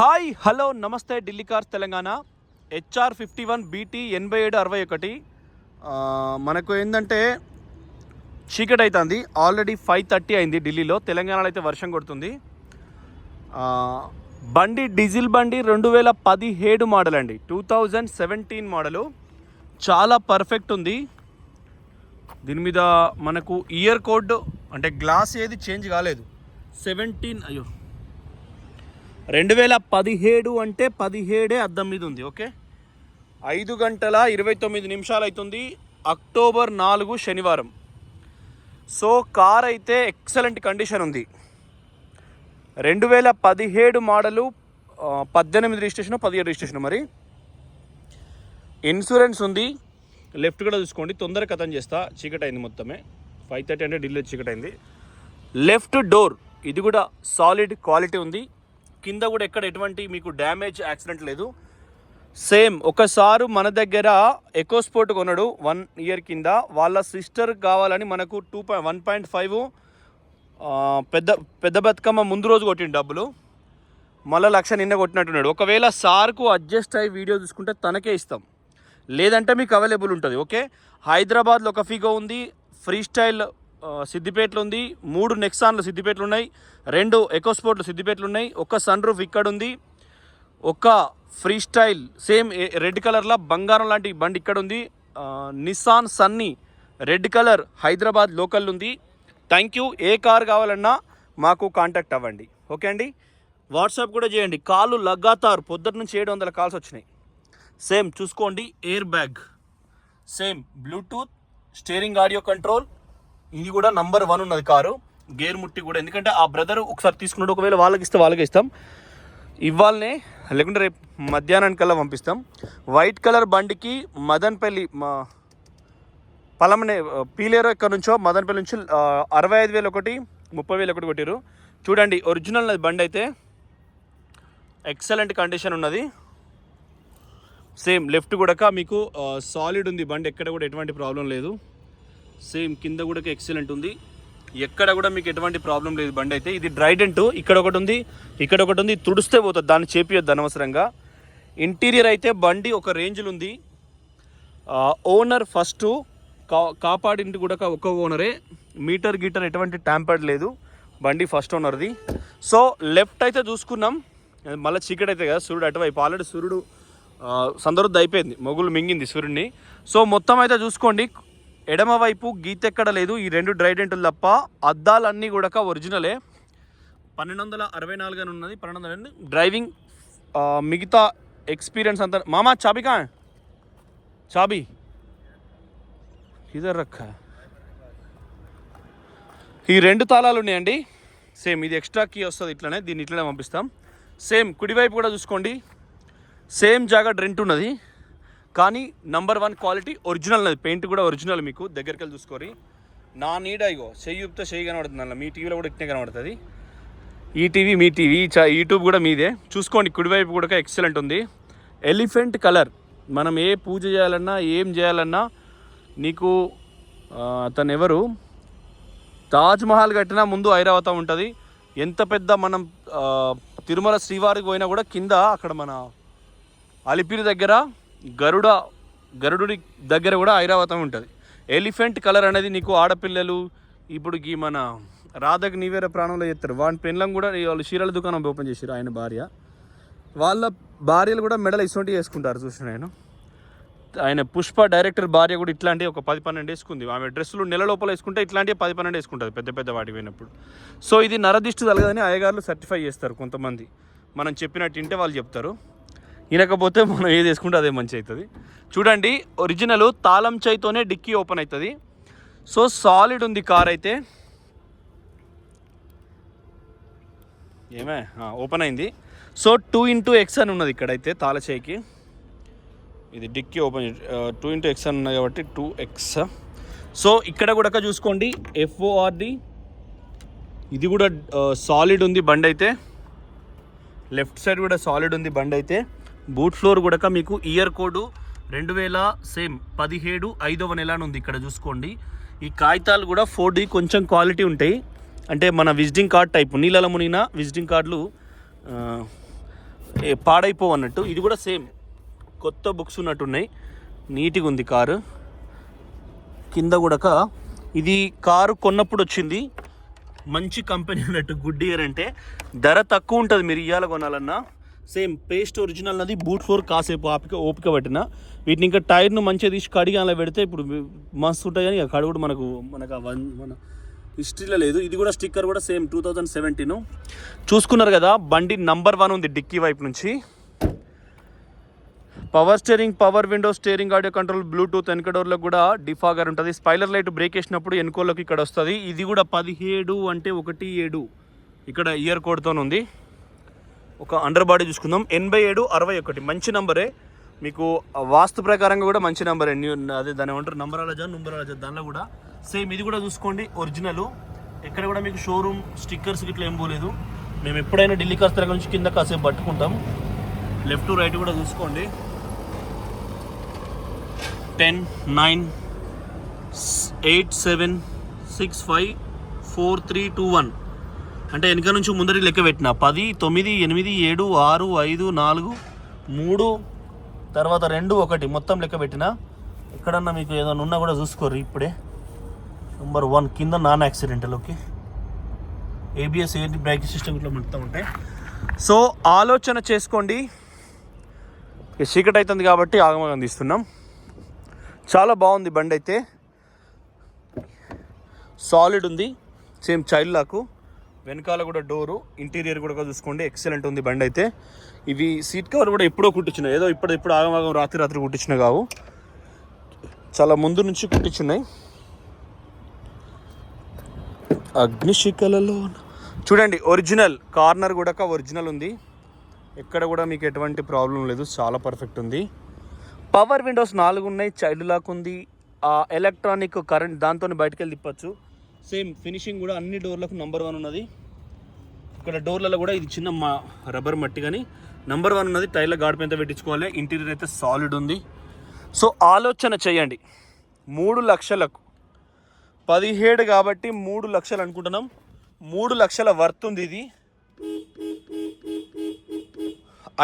Hi hello నమస్తే Delhi cars Telangana HR 51 BT 8761 మనకు ఏంటంటే చీకటి అవుతుంది. ఆల్రెడీ 5:30 అయింది. ఢిల్లీలో, తెలంగాణలో అయితే వర్షం కొడుతుంది. బండి డీజిల్ బండి 2017 మోడల్ అండి, 2017 మోడలు. చాలా పర్ఫెక్ట్ ఉంది. దీని మీద మనకు ఇయర్ కోడ్ అంటే గ్లాస్ ఏది చేంజ్ కాలేదు. 2017 అంటే 17 అద్దం మీద ఉంది. ఓకే, 5:29 అవుతుంది. అక్టోబర్ 4 శనివారం. సో కార్ అయితే ఎక్సలెంట్ కండిషన్ ఉంది. 2017 మోడలు, 18 రిజిస్ట్రేషన్, 17 రిజిస్ట్రేషన్. మరి ఇన్సూరెన్స్ ఉంది. లెఫ్ట్ కూడా చూసుకోండి, తొందరగా కథం చేస్తా. చీకటి అయింది మొత్తమే. 5:30 అంటే ఢిల్లీ చీకటి అయింది. లెఫ్ట్ డోర్ ఇది కూడా సాలిడ్ క్వాలిటీ ఉంది. కింద కూడా ఎక్కడ ఎటువంటి మీకు డ్యామేజ్, యాక్సిడెంట్ లేదు. సేమ్ ఒకసారి మన దగ్గర ఎకోస్పోర్ట్ కొన్నాడు 1 ఇయర్ కింద. వాళ్ళ సిస్టర్ కావాలని మనకు 1.5 పెద్ద బతుకమ్మ ముందు రోజు కొట్టిన డబ్బులు, మళ్ళీ 1,00,000 నిన్న కొట్టినట్టున్నాడు. ఒకవేళ సార్కు అడ్జస్ట్ అయ్యి వీడియో చూసుకుంటే తనకే ఇస్తాం, లేదంటే మీకు అవైలబుల్ ఉంటుంది. ఓకే, హైదరాబాద్లో ఒక ఫిగో ఉంది, ఫ్రీ స్టైల్ సిద్దిపేటలో ఉంది, 3 నెక్సాన్లు సిద్దిపేటలు ఉన్నాయి, 2 ఎకోస్పోర్ట్లు సిద్దిపేటలు ఉన్నాయి, ఒక సన్ రూఫ్ ఇక్కడ ఉంది, ఒక ఫ్రీ స్టైల్ సేమ్ రెడ్ కలర్లో బంగారం లాంటి బండి ఇక్కడ ఉంది. Nissan Sunny red colour Hyderabad local ఉంది. Thank you. ఏ కార్ కావాలన్నా మాకు కాంటాక్ట్ అవ్వండి. ఓకే అండి, వాట్సాప్ కూడా చేయండి. కాలు లగాతారు పొద్దున్న నుంచి 700 కాల్స్ వచ్చినాయి. సేమ్ చూసుకోండి, air bag, same Bluetooth, steering audio control, ఇది కూడా నంబర్ 1 ఉన్నది కారు. గేర్ ముట్టి కూడా, ఎందుకంటే ఆ బ్రదర్ ఒకసారి తీసుకున్నాడు. ఒకవేళ వాళ్ళకి ఇస్తే వాళ్ళకే ఇస్తాం, ఇవ్వాలనే, లేకుంటే రేపు మధ్యాహ్నానికల్లా పంపిస్తాం. వైట్ కలర్ బండికి మదన్పల్లి పలమనే పీలేరో ఎక్కడ నుంచో మదన్పల్లి నుంచి 65,000 ఒకటి, 30,000 ఒకటి కొట్టారు. చూడండి, ఒరిజినల్ బండి అయితే ఎక్సలెంట్ కండిషన్ ఉన్నది. సేమ్ లెఫ్ట్ కూడా మీకు సాలిడ్ ఉంది బండి, ఎక్కడ కూడా ఎటువంటి ప్రాబ్లం లేదు. సేమ్ కింద కూడా ఎక్సలెంట్ ఉంది, ఎక్కడ కూడా మీకు ఎటువంటి ప్రాబ్లం లేదు బండి అయితే. ఇది డ్రైడెంట్, ఇక్కడ ఒకటి ఉంది, ఇక్కడ ఒకటి ఉంది, తుడిస్తే పోతుంది, దాన్ని చేపియొద్దు అనవసరంగా. ఇంటీరియర్ అయితే బండి ఒక రేంజ్లో ఉంది. ఓనర్ ఫస్ట్ కాపాడింటి కూడా ఒక ఓనరే, మీటర్ గీటర్ ఎటువంటి ట్యాంపర్డ్ లేదు, బండి ఫస్ట్ ఓనర్ది. సో లెఫ్ట్ అయితే చూసుకున్నాం, మళ్ళీ చీకటి అయితే కదా, సూర్యుడు అటువైపు, ఆల్రెడీ సూర్యుడు సందరుద్ది అయిపోయింది, మొగులు మింగింది సూర్యుడిని. సో మొత్తం అయితే చూసుకోండి, ఎడమ వైపు గీత ఎక్కడ లేదు, ఈ 2 డ్రైడెంట్లు తప్ప. అద్దాలన్నీ కూడా ఒరిజినలే. 1264 అని ఉన్నది, 1200 డ్రైవింగ్. మిగతా ఎక్స్పీరియన్స్ అంతా మామా చాబీ చాబీ ఇదర్ రక్క. ఈ 2 తాళాలు ఉన్నాయండి. సేమ్ ఇది ఎక్స్ట్రా కీ వస్తుంది, ఇట్లనే దీన్ని ఇట్లనే పంపిస్తాం. సేమ్ కుడివైపు కూడా చూసుకోండి, సేమ్ జాగా రెంట్ ఉన్నది, కానీ నంబర్ 1 క్వాలిటీ, ఒరిజినల్ ఉన్నది. పెయింట్ కూడా ఒరిజినల్, మీకు దగ్గరికి వెళ్ళి చూసుకోరి. నా నీడ ఇగో చెయ్యి చూపితే చెయ్యి కనబడుతుంది, అలా మీ టీవీలో కూడా ఇట్నే కనబడుతుంది. ఈ టీవీ మీ టీవీ, యూట్యూబ్ కూడా మీదే. చూసుకోండి, కుడివైపు కూడా ఎక్సలెంట్ ఉంది. ఎలిఫెంట్ కలర్, మనం ఏ పూజ చేయాలన్నా ఏం చేయాలన్నా, నీకు అతను ఎవరు తాజ్మహల్ కట్టినా ముందు ఐరావతం ఉంటుంది. ఎంత పెద్ద మనం తిరుమల శ్రీవారికి పోయినా కూడా కింద అక్కడ మన అలిపిరి దగ్గర గరుడుడి దగ్గర కూడా ఐరావతం ఉంటుంది. ఎలిఫెంట్ కలర్ అనేది నీకు ఆడపిల్లలు, ఇప్పుడు ఈ మన రాధకి నీవేరే ప్రాణంలో చేస్తారు. వాని పెళ్ళం కూడా వాళ్ళు చీరల దుకాణం ఓపెన్ చేశారు, ఆయన భార్య, వాళ్ళ భార్యలు కూడా మెడలు ఇటువంటి వేసుకుంటారు. చూసిన నేను, ఆయన పుష్ప డైరెక్టర్ భార్య కూడా ఇట్లాంటివి ఒక 10-12 వేసుకుంది. ఆమె డ్రెస్సులు నెల లోపల వేసుకుంటే ఇట్లాంటివి 10-12 వేసుకుంటుంది, పెద్ద వాటికి పోయినప్పుడు. సో ఇది నరదిష్టి తలగదని అయ్యగారులు సర్టిఫై చేస్తారు కొంతమంది, మనం చెప్పినట్టు వింటే వాళ్ళు చెప్తారు, వినకపోతే మనం ఏది వేసుకుంటే అదే మంచి అవుతుంది. చూడండి, ఒరిజినల్ తాళం చైతోనే డిక్కీ ఓపెన్ అవుతుంది. సో సాలిడ్ ఉంది కార్ అయితే. ఏమే ఓపెన్ అయింది. సో 2x అని ఉన్నది ఇక్కడైతే తాళచేయికి. ఇది డిక్కీ ఓపెన్ 2x అని ఉన్నది కాబట్టి 2x. సో ఇక్కడ కూడా చూసుకోండి, FORD, ఇది కూడా సాలిడ్ ఉంది బండి అయితే. లెఫ్ట్ సైడ్ కూడా సాలిడ్ ఉంది బండి అయితే. బూట్ ఫ్లోర్ కూడా మీకు ఇయర్ కోడ్ 2017 5వ నెల ఉంది ఇక్కడ చూసుకోండి. ఈ కాగితాలు కూడా 4D కొంచెం క్వాలిటీ ఉంటాయి, అంటే మన విజిటింగ్ కార్డ్ టైపు, నీళ్ళలో మునిగిన విజిటింగ్ కార్డులు పాడైపోవు అన్నట్టు. ఇది కూడా సేమ్ కొత్త బుక్స్ ఉన్నట్టున్నాయి, నీట్గా ఉంది కారు. కింద కూడా ఇది కారు కొన్నప్పుడు వచ్చింది, మంచి కంపెనీ అన్నట్టు. గుడ్ ఇయర్ అంటే ధర తక్కువ ఉంటుంది మీరు ఇవాళ కొనాలన్నా. సేమ్ పేస్ట్ ఒరిజినల్ అది, బూట్ ఫ్లోర్ కాసేపు ఓపిక పట్టిన. వీటిని ఇంకా టైర్ను మంచిగా తీసి కడిగి అలా పెడితే ఇప్పుడు మస్తు ఉంటాయి, కానీ కడుగుడు మనకు మన హిస్టరీలో లేదు. ఇది కూడా స్టిక్కర్ కూడా సేమ్ 2017 చూసుకున్నారు కదా. బండి నంబర్ 1 ఉంది డిక్కీ వైపు నుంచి. Power steering, power window, steering, audio control, Bluetooth. వెనక డోర్లో కూడా డిఫాగర్ ఉంటుంది. స్పైలర్ లైట్ బ్రేక్ వేసినప్పుడు వెనుకోలోకి ఇక్కడ వస్తుంది. ఇది కూడా 17 అంటే 17 ఇక్కడ ఇయర్ కోడ్తో ఉంది. ఒక అండర్ బాడీ చూసుకుందాం, 8761 మంచి నంబరే. మీకు వాస్తు ప్రకారంగా కూడా మంచి నంబరే. అదే దాని ఏమంటారు, నంబరాలజా దానిలో కూడా సేమ్. ఇది కూడా చూసుకోండి ఒరిజినల్. ఎక్కడ కూడా మీకు షోరూమ్ స్టిక్కర్స్ ఇట్లా ఏం పోలేదు. మేము ఎప్పుడైనా ఢిల్లీ కస్తర నుంచి కింద కాసేపు పట్టుకుంటాం. లెఫ్ట్ టు రైట్ కూడా చూసుకోండి. 10, 9, 8, 7, 6, 5, 4, 3, 2, 1 అంటే వెనక నుంచి ముందరి లెక్క పెట్టిన 10, 9, 8, 7, 6, 5, 4, 3, తర్వాత 2, 1 మొత్తం లెక్క పెట్టిన. ఎక్కడన్నా మీకు ఏదైనా ఉన్నా కూడా చూసుకోరు. ఇప్పుడే నెంబర్ 1 కింద నాన్ యాక్సిడెంటల్. ఓకే, ఏబిఎస్ ఏంటి, బ్రేక్ సిస్టమ్ ఇట్లా మొత్తం ఉంటాయి. సో ఆలోచన చేసుకోండి. చీకటి అవుతుంది కాబట్టి ఆగమగం తీస్తున్నాం. చాలా బాగుంది బండి అయితే, సాలిడ్ ఉంది. సేమ్ చైల్డ్ లాకు. వెనకాల కూడా డోరు, ఇంటీరియర్ కూడా చూసుకోండి, ఎక్సలెంట్ ఉంది బండి అయితే. ఇవి సీట్ కవర్ కూడా ఎప్పుడో కుట్టించినాయి, ఏదో ఇప్పుడు ఆగమాగం రాత్రి కుట్టించిన కావు, చాలా ముందు నుంచి కుట్టించున్నాయి. అగ్నిశిఖలలో చూడండి ఒరిజినల్. కార్నర్ కూడా ఒరిజినల్ ఉంది, ఎక్కడ కూడా మీకు ఎటువంటి ప్రాబ్లం లేదు, చాలా పర్ఫెక్ట్ ఉంది. పవర్ విండోస్ 4 ఉన్నాయి, చైల్డ్ లాక్ ఉంది. ఎలక్ట్రానిక్ కరెంట్ దాంతో బయటకు వెళ్ళి తిప్పచ్చు. సేమ్ ఫినిషింగ్ కూడా అన్ని డోర్లకు నెంబర్ 1 ఉన్నది. ఇక్కడ డోర్లలో కూడా ఇది చిన్న రబ్బర్ మట్టి, కానీ నెంబర్ 1 ఉన్నది. టైర్ల గాడిపై ఎంత పెట్టించుకోవాలి. ఇంటీరియర్ అయితే సాలిడ్ ఉంది. సో ఆలోచన చేయండి. 3 లక్షలకు 17 కాబట్టి 3 లక్షలు అనుకుంటున్నాం. 3 లక్షల వర్త్ ఉంది ఇది.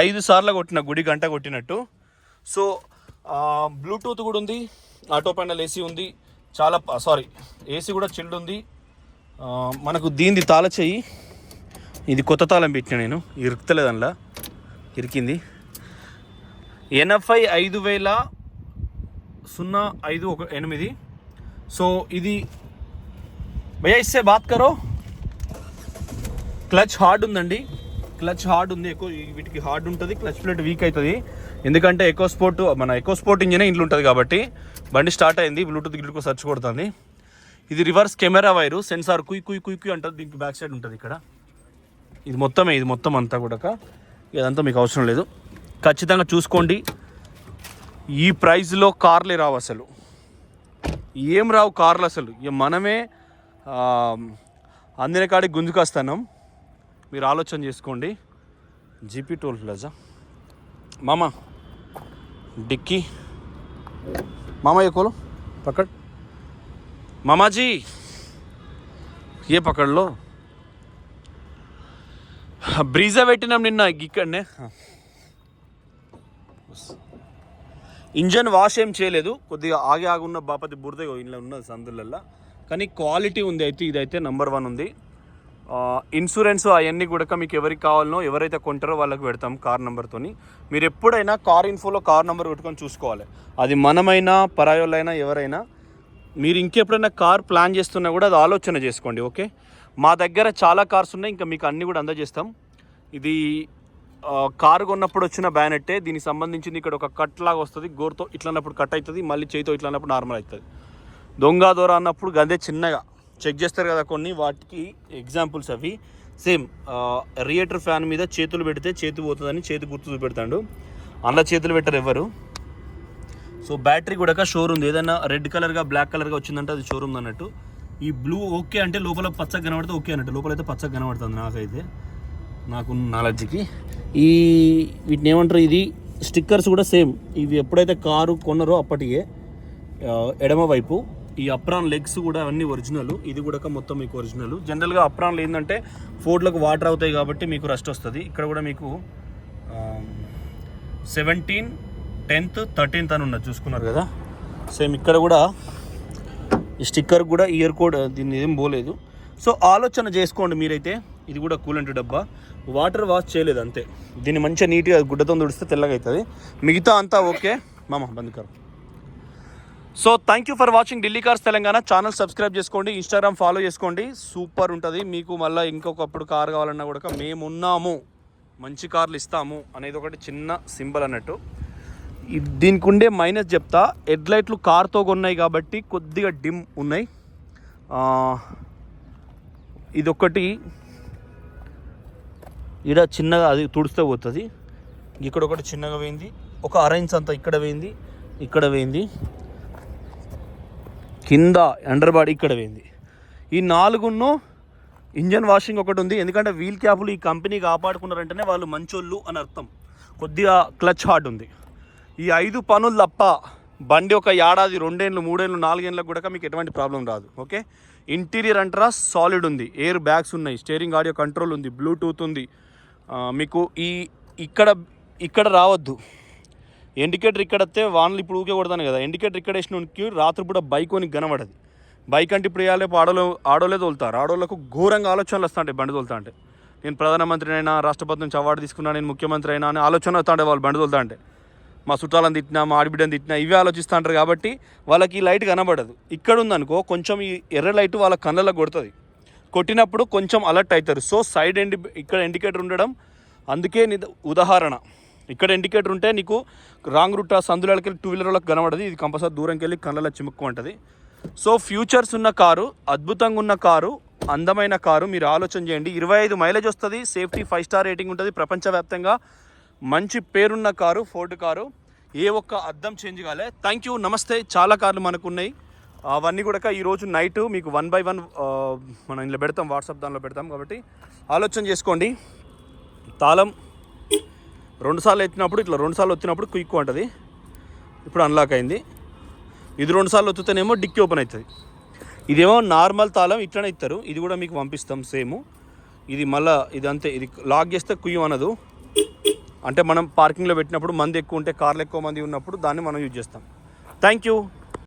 5 సార్లు కొట్టిన, గుడి గంట కొట్టినట్టు. సో బ్లూటూత్ కూడా ఉంది, ఆటో ప్యానల్ ఏసీ ఉంది, చాలా ఏసీ కూడా చిల్డ్ ఉంది. మనకు దీనిది తాళ చెయ్యి, ఇది కొత్త తాళం పెట్టిన నేను, ఇరుకుతలేదు అందులో, ఇరికింది. NFI 50,008. సో ఇది భయ్యా ఇస్తే బాత్ కరో. క్లచ్ హార్డ్ ఉందండి, క్లచ్ హార్డ్ ఉంది. ఎక్కువ వీటికి హార్డ్ ఉంటుంది, క్లచ్ ప్లేట్ వీక్ అవుతుంది. ఎందుకంటే ఎకో స్పోర్ట్ ఇంజినే ఇంట్లో ఉంటుంది కాబట్టి. బండి స్టార్ట్ అయింది, బ్లూటూత్ గిట్లకు సెర్చ్ కొడుతుంది. ఇది రివర్స్ కెమెరా వైరు, సెన్సార్ కుయ్ అంటుంది. దీనికి బ్యాక్ సైడ్ ఉంటుంది ఇక్కడ. ఇది మొత్తం అంతా కూడా, ఇదంతా మీకు అవసరం లేదు. ఖచ్చితంగా చూసుకోండి. ఈ ప్రైస్లో కార్లే రావు, అసలు ఏం రావు కార్లు అసలు. మనమే అందిన కాడికి గుంజుకొస్తున్నాం. మీరు ఆలోచన చేసుకోండి. జీపీ టోల్ ప్లాజా मामा डिक्की मामा ये खोलो पकड़ मामा जी ये पकड़ लो బ్రీజా పెట్టినాం నిన్న ఇక్కడనే ఇంజన్ వాష్ ఏం చేయలేదు కొద్దిగా ఆగున్న బాపతి బురద ఇంట్లో ఉన్నది సందులల్లో కానీ క్వాలిటీ ఉంది అయితే ఇదైతే నెంబర్ 1 ఉంది ఇన్సూరెన్స్ అవన్నీ కూడా మీకు ఎవరికి కావాలనో ఎవరైతే కొంటారో వాళ్ళకి పెడతాం కార్ నెంబర్తోని మీరు ఎప్పుడైనా కార్ ఇన్ఫోలో కార్ నెంబర్ పెట్టుకొని చూసుకోవాలి అది మనమైనా పరాయోళ్ళైనా ఎవరైనా మీరు ఇంకెప్పుడైనా కార్ ప్లాన్ చేస్తున్నా కూడా అది ఆలోచన చేసుకోండి ఓకే మా దగ్గర చాలా కార్స్ ఉన్నాయి ఇంకా మీకు అన్నీ కూడా అందజేస్తాం ఇది కారు కొన్నప్పుడు వచ్చిన బ్యానెట్టే దీనికి సంబంధించింది ఇక్కడ ఒక కట్ లాగా వస్తుంది గోరుతో ఇట్లా అన్నప్పుడు కట్ అవుతుంది మళ్ళీ చేయితో ఇట్లా అన్నప్పుడు నార్మల్ అవుతుంది దొంగ దొర అన్నప్పుడు గందే చిన్నగా చెక్ చేస్తారు కదా కొన్ని వాటికి ఎగ్జాంపుల్స్ అవి సేమ్ రియేటర్ ఫ్యాన్ మీద చేతులు పెడితే చేతి పోతుందని చేతి గుర్తు చూపెడతాడు అందులో చేతులు పెట్టరు ఎవరు సో బ్యాటరీ కూడా షోరూమ్ ఏదైనా రెడ్ కలర్గా బ్లాక్ కలర్గా వచ్చిందంటే అది షోరూమ్ అన్నట్టు ఈ బ్లూ ఓకే అంటే లోపల పచ్చగా కనబడితే ఓకే అన్నట్టు లోపల అయితే పచ్చగా కనబడుతుంది నాకైతే నాకు నాలెడ్జ్కి ఈ వీటిని ఏమంటారు ఇది స్టిక్కర్స్ కూడా సేమ్ ఇవి ఎప్పుడైతే కారు కొన్నారో అప్పటికే ఎడమ వైపు ఈ అప్రాన్ లెగ్స్ కూడా అన్నీ ఒరిజినల్ ఇది కూడా మొత్తం మీకు ఒరిజినల్ జనరల్గా అప్రాన్లు ఏంటంటే ఫోర్డ్లకు వాటర్ అవుతాయి కాబట్టి మీకు రస్ట్ వస్తుంది ఇక్కడ కూడా మీకు 17, 10th, 13th అని ఉన్నది చూసుకున్నారు కదా. సేమ్ ఇక్కడ కూడా ఈ స్టిక్కర్ కూడా ఇయర్ కోడ్ దీన్ని ఏం పోలేదు. సో ఆలోచన చేసుకోండి మీరైతే. ఇది కూడా కూలెంట్ డబ్బా, వాటర్ వాష్ చేయలేదు అంతే. దీన్ని మంచిగా నీట్గా గుడ్డతో తుడిస్తే తెల్లగా అవుతుంది. మిగతా అంతా ఓకే మామ బంద్కర్. So thank you for watching Delhi cars Telangana. Channel subscribe చేసుకోండి, ఇన్స్టాగ్రామ్ ఫాలో చేసుకోండి. సూపర్ ఉంటుంది. మీకు మళ్ళీ ఇంకొకప్పుడు కార్ కావాలన్నా కూడా మేమున్నాము, మంచి కార్లు ఇస్తాము అనేది ఒకటి చిన్న సింబల్ అన్నట్టు. దీనికి ఉండే మైనస్ చెప్తా, హెడ్లైట్లు కార్తో కొన్నాయి కాబట్టి కొద్దిగా డిమ్ ఉన్నాయి. ఇదొకటి ఇక్కడ చిన్నగా అది తుడిస్తే పోతుంది. ఇక్కడ ఒకటి చిన్నగా వేయింది, ఒక అరైన్స్ అంతా ఇక్కడ వేయింది, ఇక్కడ వేయింది, కింద అండర్ బాడీ ఇక్కడ వేయింది. ఈ 4 ఇంజన్ వాషింగ్ ఒకటి ఉంది. ఎందుకంటే వీల్ క్యాప్లు ఈ కంపెనీ కాపాడుకున్నారంటేనే వాళ్ళు మంచోళ్ళు అని అర్థం. కొద్దిగా క్లచ్ హార్డ్ ఉంది. ఈ 5 పనులు తప్ప బండి ఒక ఏడాది, 2 ఏళ్ళు, 3 ఏళ్ళు, 4 ఏళ్ళకు కూడా మీకు ఎటువంటి ప్రాబ్లం రాదు. ఓకే. ఇంటీరియర్ అంటారా సాలిడ్ ఉంది, ఎయిర్ బ్యాగ్స్ ఉన్నాయి, స్టీరింగ్ ఆడియో కంట్రోల్ ఉంది, బ్లూటూత్ ఉంది. మీకు ఇక్కడ రావద్దు ఇండికేటర్. ఇక్కడ వస్తే వానలు ఇప్పుడు ఊకే కొడతాను కదా, ఇండికేటర్ ఇక్కడ వేసినకి రాత్రిపూట బైక్ కొని కనబడదు. బైక్ అంటే ఇప్పుడు వేయాలి, ఆడోలే తోలుతారు. ఆడోళ్ళకు ఘోరంగా ఆలోచనలు వస్తాంటాయి బండి తోలుతా అంటే. నేను ప్రధానమంత్రి అయినా, రాష్ట్రపతి నుంచి అవార్డు తీసుకున్నా, నేను ముఖ్యమంత్రి అయినా అని ఆలోచన వస్తాంటే వాళ్ళు బండి తోలుతా అంటే. మా చుట్టాలను తిట్టినా, మా ఆడిబిడ్డని తిట్టినా ఇవే ఆలోచిస్తుంటారు కాబట్టి వాళ్ళకి ఈ లైట్ కనబడదు. ఇక్కడ ఉందనుకో కొంచెం ఈ ఎర్ర లైట్ వాళ్ళ కళ్ళలో కొడుతుంది. కొట్టినప్పుడు కొంచెం అలర్ట్ అవుతారు. సో సైడ్ ఇక్కడ ఇండికేటర్ ఉండడం అందుకే ఉదాహరణ. ఇక్కడ ఇండికేటర్ ఉంటే నీకు రాంగ్ రూట్ సందులకి 2 వీలర్ వాళ్ళకి కనబడదు. ఇది కంపల్సరీ దూరంకి వెళ్ళి కళ్ళలో చిముక్కుంటుంది. సో ఫ్యూచర్స్ ఉన్న కారు, అద్భుతంగా ఉన్న కారు, అందమైన కారు. మీరు ఆలోచన చేయండి. 25 మైలేజ్ వస్తుంది, సేఫ్టీ 5 స్టార్ రేటింగ్ ఉంటుంది, ప్రపంచవ్యాప్తంగా మంచి పేరున్న కారు, ఫోర్డ్ కారు. ఏ ఒక్క అద్దం చేంజ్ కాలే. థ్యాంక్ యూ, నమస్తే. చాలా కార్లు మనకు ఉన్నాయి. అవన్నీ కూడా ఈరోజు నైట్ మీకు 1 by 1 మనం ఇంట్లో పెడతాం, వాట్సాప్ దానిలో పెడతాం. కాబట్టి ఆలోచన చేసుకోండి. తాళం 2 సార్లు ఎత్తినప్పుడు ఇట్లా 2 సార్లు వచ్చినప్పుడు క్విక్ ఉంటుంది. ఇప్పుడు అన్లాక్ అయింది. ఇది 2 సార్లు వచ్చితేనేమో డిక్కీ ఓపెన్ అవుతుంది. ఇదేమో నార్మల్ తాళం, ఇట్లనే ఇస్తారు. ఇది కూడా మీకు పంపిస్తాం సేమ్. ఇది మళ్ళీ ఇది అంతే. ఇది లాక్ చేస్తే కుయ్యం అనదు. అంటే మనం పార్కింగ్లో పెట్టినప్పుడు మంది ఎక్కువ ఉంటే, కార్లు ఎక్కువ మంది ఉన్నప్పుడు దాన్ని మనం యూజ్ చేస్తాం. Thank you.